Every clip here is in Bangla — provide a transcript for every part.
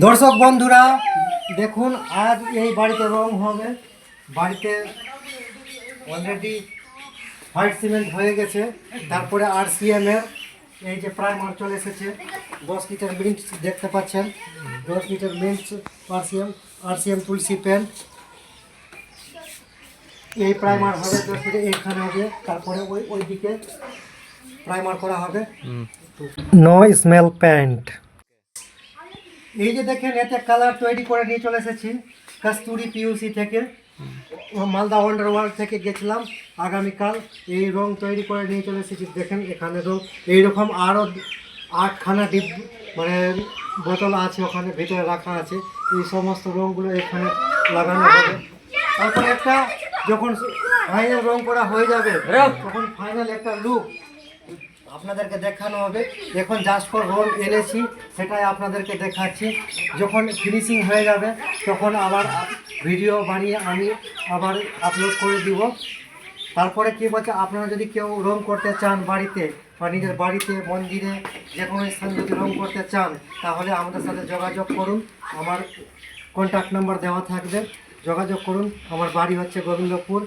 দর্শক বন্ধুরা দেখুন, আজ এই বাড়িতে রং হবে। বাড়িতে অলরেডি হোয়াইট সিমেন্ট হয়ে গেছে। তারপরে RCM এর এই যে প্রাইমার চলে এসেছে। 10 লিটার মিন্ট দেখতে পাচ্ছেন, 10 লিটার মিন্ট RCM তুলসী পেন্ট। এই প্রাইমার হবে 10 লিটার, এইখানে হবে। তারপরে ওই দিকে প্রাইমার করা হবে। No smell paint. এই যে দেখেন, এতে কালার তৈরি করে নিয়ে চলে এসেছি কস্তুরি PUC থেকে। মালদা ওয়ান্ডার ওয়ার্ল্ড থেকে গেছিলাম আগামীকাল। এই রং তৈরি করে নিয়ে চলে এসেছি। দেখেন এখানে রং এইরকম আরও 8খানা মানে বোতল আছে, ওখানে ভিতরে রাখা আছে। এই সমস্ত রঙগুলো এখানে লাগানো হবে। তারপর একটা যখন ফাইনাল রং করা হয়ে যাবে, তখন ফাইনাল একটা লুক আপনাদেরকে দেখানো হবে। এখন জাস্ট ফর রং এনেছি, সেটাই আপনাদেরকে দেখাচ্ছি। যখন ফিনিশিং হয়ে যাবে তখন আবার ভিডিও বানিয়ে আমি আবার আপলোড করে দিব। তারপরে কী বলছে, আপনারা যদি কেউ রং করতে চান বাড়িতে বা নিজের বাড়িতে, মন্দিরে, যে কোনো স্থানে যদি রং করতে চান, তাহলে আমাদের সাথে যোগাযোগ করুন। আমার কন্ট্যাক্ট নাম্বার দেওয়া থাকবে, যোগাযোগ করুন। আমার বাড়ি হচ্ছে গোবিন্দপুর।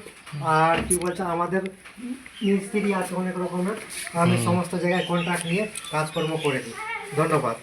আর কি বলছে, আমাদের মিস্ত্রি আছে অনেক রকমের। আমি সমস্ত জায়গায় কন্ট্যাক্ট নিয়ে কাজকর্ম করে দিই। ধন্যবাদ।